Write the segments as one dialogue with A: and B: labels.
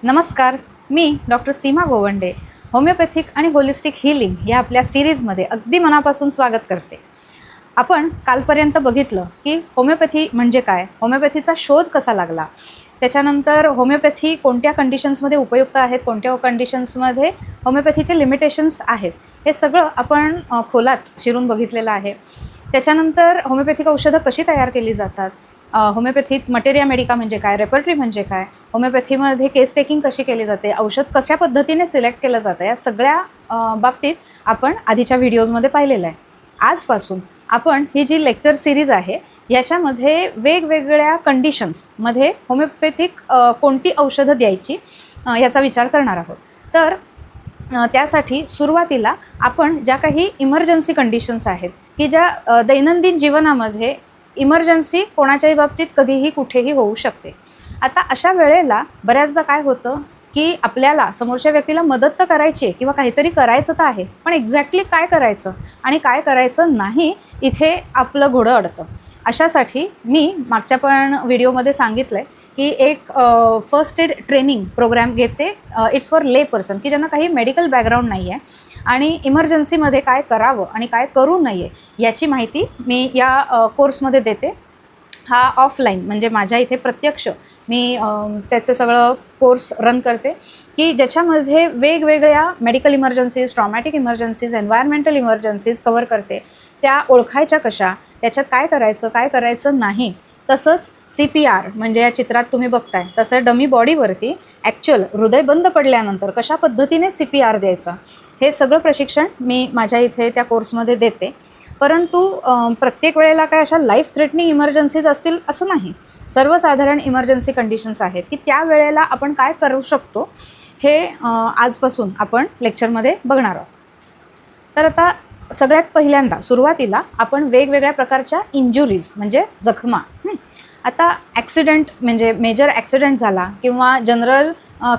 A: नमस्कार, मी डॉक्टर सीमा गोवंडे होमिओपॅथिक आणि holistic healing या आपल्या सिरीजमध्ये अगदी मनापासून स्वागत करते. आपण कालपर्यंत बघितलं की होमिओपॅथी म्हणजे काय, होमिओपॅथीचा शोध कसा लागला, त्याच्यानंतर होमिओपॅथी कोणत्या कंडिशन्समध्ये उपयुक्त आहेत, कोणत्या कंडिशन्समध्ये होमिओपॅथीचे लिमिटेशन्स आहेत, हे सगळं आपण खोलात शिरून बघितलेलं आहे. त्याच्यानंतर होमिओपॅथिक औषधं कशी तयार केली जातात, होमिओपॅथीत मटेरिया मेडिका म्हणजे काय, रेपर्टरी म्हणजे काय, होमिओपॅथीमध्ये केस टेकिंग कशी केली जाते, औषध कशा पद्धतीने सिलेक्ट केलं जातं, या सगळ्या बाबतीत आपण आधीच्या व्हिडिओजमध्ये पाहिलेलं आहे. आजपासून आपण ही जी लेक्चर सिरीज आहे याच्यामध्ये वेगवेगळ्या कंडिशन्समध्ये होमिओपॅथिक कोणती औषधं द्यायची याचा विचार करणार आहोत. तर त्यासाठी सुरुवातीला आपण ज्या काही इमर्जन्सी कंडिशन्स आहेत की ज्या दैनंदिन जीवनामध्ये इमर्जन्सी कोणाच्याही बाबतीत कधीही कुठेही होऊ शकते. आता अशा वेळेला बऱ्याचदा काय होतं की आपल्याला समोरच्या व्यक्तीला मदत तर करायची आहे किंवा काहीतरी करायचं तर आहे, पण एक्झॅक्टली काय करायचं आणि काय करायचं नाही इथे आपलं घोडं अडतं. अशासाठी मी मागच्या पण व्हिडिओमध्ये सांगितलं आहे की एक फर्स्ट एड ट्रेनिंग प्रोग्रॅम घेते. इट्स फॉर ले पर्सन की ज्यांना काही मेडिकल बॅकग्राऊंड नाही आहे आणि इमर्जन्सीमध्ये काय करावं आणि काय करू नये याची माहिती मी या कोर्समध्ये देते. हा ऑफलाईन म्हणजे माझ्या इथे प्रत्यक्ष मी त्याचं सगळं कोर्स रन करते की ज्याच्यामध्ये वेगवेगळ्या medical emergencies, traumatic emergencies, environmental emergencies cover करते. त्या ओळखायच्या कशा, त्याच्यात काय करायचं काय करायचं नाही, तसंच CPR म्हणजे या चित्रात तुम्ही बघताय तसं डमी बॉडीवरती ॲक्च्युअल हृदय बंद पडल्यानंतर कशा पद्धतीने CPR द्यायचं, हे सगळं प्रशिक्षण मी माझ्या इथे त्या कोर्समध्ये देते. परंतु प्रत्येक वेळेला काय अशा लाईफ थ्रेटनिंग इमर्जन्सीज असतील असं नाही. सर्वसाधारण इमर्जन्सी कंडिशन्स आहेत की त्या वेळेला आपण काय करू शकतो हे आजपासून आपण लेक्चरमध्ये बघणार आहोत. तर आता सगळ्यात पहिल्यांदा सुरुवातीला आपण वेगवेगळ्या प्रकारच्या इंजुरीज म्हणजे जखमा, आता ॲक्सिडेंट म्हणजे मेजर ॲक्सिडेंट झाला किंवा जनरल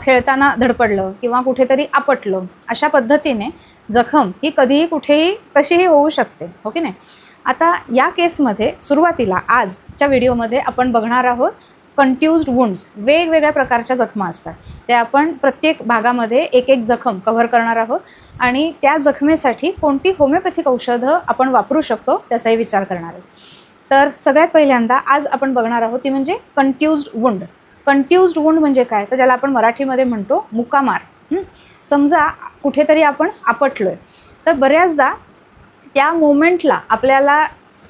A: खेळताना धडपडलं किंवा कुठेतरी आपटलं, अशा पद्धतीने जखम ही कधीही कुठेही कशीही होऊ शकते, हो की नाही. आता या केसमध्ये सुरुवातीला आजच्या व्हिडिओमध्ये आपण बघणार आहोत कंट्युज्ड वुंड्स. वेगवेगळ्या प्रकारच्या जखमा असतात, त्या आपण प्रत्येक भागामध्ये एक एक जखम कव्हर करणार आहोत आणि त्या जखमेसाठी कोणती होमिओपॅथिक औषधं आपण वापरू शकतो त्याचाही विचार करणार आहोत. तर सगळ्यात पहिल्यांदा आज आपण बघणार आहोत ती म्हणजे कंट्युज्ड वुंड. कंट्युज्ड वुंड म्हणजे काय, तर ज्याला आपण मराठीमध्ये म्हणतो मुकामार. समजा कुठेतरी आपण आपटलोय तर बऱ्याचदा त्या मोमेंटला आपल्याला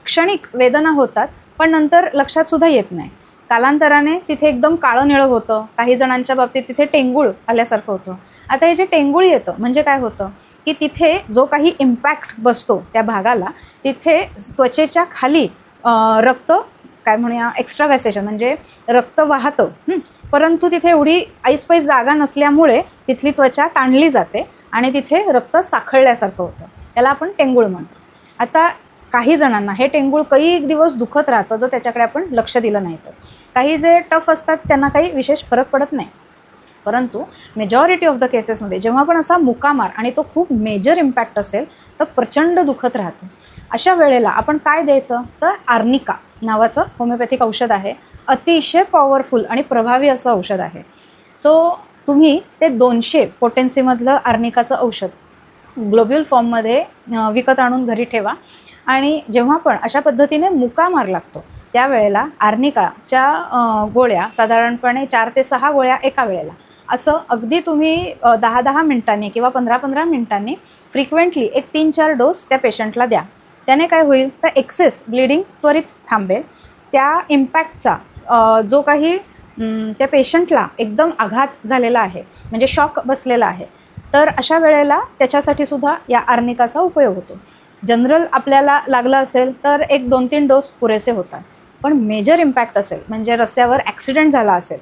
A: क्षणिक वेदना होतात, पण नंतर लक्षात सुद्धा येत नाही. कालांतराने तिथे एकदम काळं निळं होतं, काही जणांच्या बाबतीत तिथे टेंगूळ आल्यासारखं होतं. आता हे जे टेंगूळ येतं म्हणजे काय होतं की तिथे जो काही इम्पॅक्ट बसतो त्या भागाला, तिथे त्वचेच्या खाली रक्त काय म्हणूया एक्स्ट्राव्हॅसेशन म्हणजे रक्त वाहतं, परंतु तिथे एवढी ऐसपैस जागा नसल्यामुळे तिथली त्वचा ताणली जाते आणि तिथे रक्त साखळल्यासारखं होतं, त्याला आपण टेंगूळ म्हणतो. आता काही जणांना हे टेंगूळ काही दिवस दुखत राहतं जर त्याच्याकडे आपण लक्ष दिलं नाही तर. काही जे टफ असतात त्यांना काही विशेष फरक पडत नाही, परंतु मेजॉरिटी ऑफ द केसेसमध्ये जेव्हा पण असा मुकामार आणि तो खूप मेजर इम्पॅक्ट असेल तर प्रचंड दुखत राहतं. अशा वेळेला आपण काय द्यायचं, तर आर्निका नावाचं होमिओपॅथिक औषध आहे. अतिशय पॉवरफुल आणि प्रभावी असं औषध आहे. सो तुम्ही ते 200 पोटेन्सीमधलं आर्निकाचं औषध ग्लोब्युल फॉर्ममध्ये विकत आणून घरी ठेवा आणि जेव्हा पण अशा पद्धतीने मुकामार लागतो त्यावेळेला आर्निकाच्या गोळ्या साधारणपणे 4 ते 6 गोळ्या एका वेळेला असं अगदी तुम्ही 10-10 मिनिटांनी किंवा 15-15 मिनिटांनी फ्रिक्वेंटली एक 3-4 डोस त्या पेशंटला द्या. त्याने काय होईल तर एक्सेस ब्लिडिंग त्वरित थांबेल. त्या इम्पॅक्टचा जो काही त्या पेशंटला एकदम आघात झालेला आहे म्हणजे शॉक बसलेला आहे, तर अशा वेळेला त्याच्यासाठी सुद्धा या आर्निकाचा उपयोग होतो. जनरल आपल्याला लागलं असेल तर एक 2-3 डोस पुरेसे होतात, पण मेजर इम्पॅक्ट असेल म्हणजे रस्त्यावर ॲक्सिडेंट झाला असेल,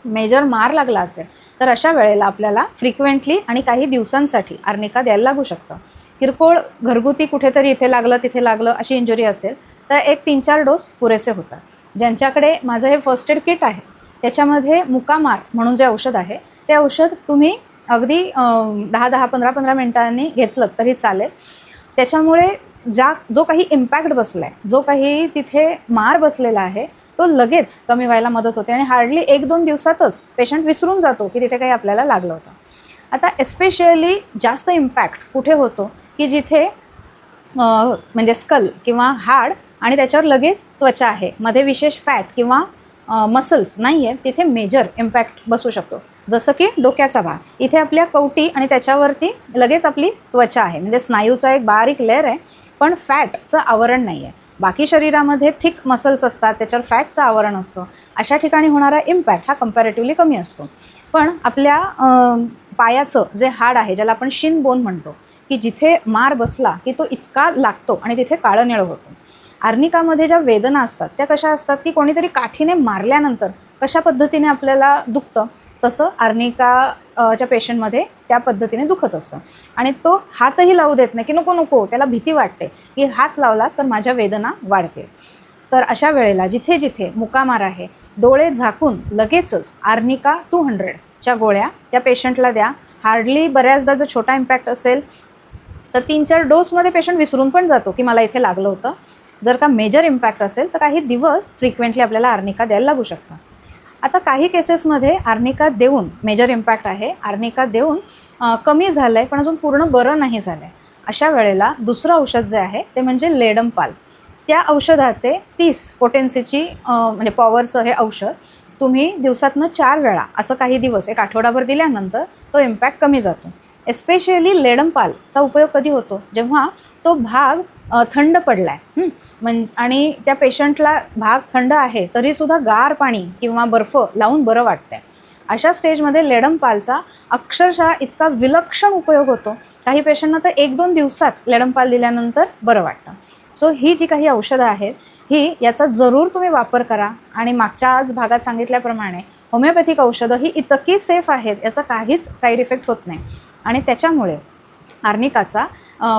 A: मेजर मार लागला असेल, तर अशा वेळेला आपल्याला फ्रिक्वेंटली आणि काही दिवसांसाठी आर्निका द्यायला लागू शकतं. किरकोळ घरगुती कुठेतरी इथे लागलं तिथे लागलं अशी इंजुरी असेल तर एक 3-4 डोस पुरेसे होतात. ज्यांच्याकडे माझं हे फर्स्ट एड किट आहे त्याच्यामध्ये मुकामार म्हणून जे औषध आहे ते औषध तुम्ही अगदी 10-10, 15-15 मिनिटांनी घेतलं तरी चालेल. त्याच्यामुळे जो काही इम्पॅक्ट बसला आहे, जो काही तिथे मार बसलेला आहे, तो लगेच कमी व्हायला मदत होते आणि हार्डली 1-2 दिवसातच पेशंट विसरून जातो की तिथे काही आपल्याला लागलं होतं. आता एस्पेशली जास्त इम्पॅक्ट कुठे होतो की जिथे म्हणजे स्कल किंवा हाड आणि त्याच्यावर लगेच त्वचा आहे, मध्ये विशेष फॅट किंवा मसल्स नाही आहे, तिथे मेजर इम्पॅक्ट बसू शकतो. जसं की डोक्याचा भाग, इथे आपल्या कवटी आणि त्याच्यावरती लगेच आपली त्वचा आहे, म्हणजे स्नायूचा एक बारीक लेअर आहे, पण फॅटचं आवरण नाही आहे. बाकी शरीरामध्ये थिक मसल्स असतात, त्याच्यावर फॅटचं आवरण असतं. अशा ठिकाणी होणारा इम्पॅक्ट हा कम्पॅरेटिव्हली कमी असतो. पण आपल्या पायाचं जे हाड आहे, ज्याला आपण शिन बोन म्हणतो, की जिथे मार बसला की तो इतका लागतो आणि तिथे काळं निळं होतं. आर्निकामध्ये ज्या वेदना असतात त्या कशा असतात की कोणीतरी काठीने मारल्यानंतर कशा पद्धतीने आपल्याला दुखतं, तसं आर्निकाच्या पेशंटमध्ये त्या पद्धतीने दुखत असतं. आणि तो हातही लावू देत नाही की नको नको, त्याला भीती वाटते की हात लावला तर माझ्या वेदना वाढतील. तर अशा वेळेला जिथे जिथे मुकामार आहे, डोळे झाकून लगेचच आर्निका 200च्या गोळ्या त्या पेशंटला द्या. हार्डली बऱ्याचदा जर छोटा इम्पॅक्ट असेल तर 3-4 डोसमध्ये पेशंट विसरून पण जातो की मला इथे लागलं होतं. जर का मेजर इम्पॅक्ट असेल तर काही दिवस फ्रिक्वेंटली आपल्याला आर्निका द्यायला लागू शकतं. आता काही केसेसमध्ये आर्निका देऊन मेजर इम्पॅक्ट आहे, आर्निका देऊन कमी झालं आहे पण अजून पूर्ण बरं नाही झालं आहे. अशा वेळेला दुसरं औषध जे आहे ते म्हणजे लेडमपाल. त्या औषधाचे 30 पोटेन्सीची म्हणजे पॉवरचं हे औषध तुम्ही दिवसातनं 4 वेळा असं काही दिवस एक आठवडाभर दिल्यानंतर तो इम्पॅक्ट कमी जातो. एस्पेशली लेडमपालचा उपयोग कधी होतो, जेव्हा तो भाग थंड पडला आहे आणि त्या पेशंटला भाग थंड आहे तरीसुद्धा गार पाणी किंवा बर्फ लावून बरं वाटतं. अशा स्टेजमध्ये लेडमपालचा अक्षरशः इतका विलक्षण उपयोग होतो. काही पेशंटना तर 1-2 दिवसात लेडमपाल दिल्यानंतर बरं वाटतं. सो ही जी काही औषधं आहेत ही याचा जरूर तुम्ही वापर करा. आणि मागच्या आज भागात सांगितल्याप्रमाणे होमिओपॅथिक औषधं ही इतकी सेफ आहेत, याचा काहीच साईड इफेक्ट होत नाही. आणि त्याच्यामुळे आर्निकाचा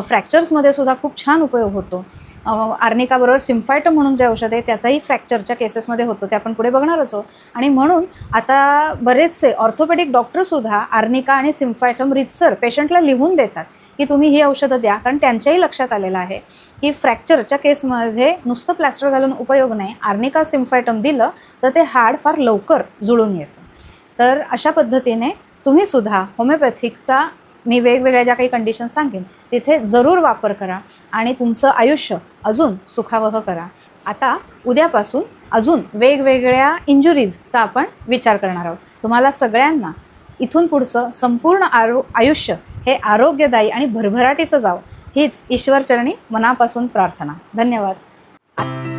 A: फ्रॅक्चर्समध्ये सुद्धा खूप छान उपयोग होतो. आर्निकाबरोबर सिम्फायटम म्हणून जे औषध आहे त्याचाही फ्रॅक्चरच्या केसेसमध्ये होतो, ते आपण पुढे बघणारच आहोत. आणि म्हणून आता बरेचसे ऑर्थोपेडिक डॉक्टरसुद्धा आर्निका आणि सिम्फायटम रितसर पेशंटला लिहून देतात की तुम्ही ही औषधं द्या, कारण त्यांच्याही लक्षात आलेलं आहे की फ्रॅक्चरच्या केसमध्ये नुसतं प्लॅस्टर घालून उपयोग नाही, आर्निका सिम्फायटम दिलं तर ते हाड फार लवकर जुळून येतं. तर अशा पद्धतीने तुम्हीसुद्धा होमिओपॅथिकचा मी वेगवेगळ्या ज्या काही कंडिशन्स सांगेन तिथे जरूर वापर करा आणि तुमचं आयुष्य अजून सुखावह करा. आता उद्यापासून अजून वेगवेगळ्या इंजुरीजचा आपण विचार करणार आहोत. तुम्हाला सगळ्यांना इथून पुढचं संपूर्ण आयुष्य हे आरोग्यदायी आणि भरभराटीचं जावं हीच ईश्वरचरणी मनापासून प्रार्थना. धन्यवाद.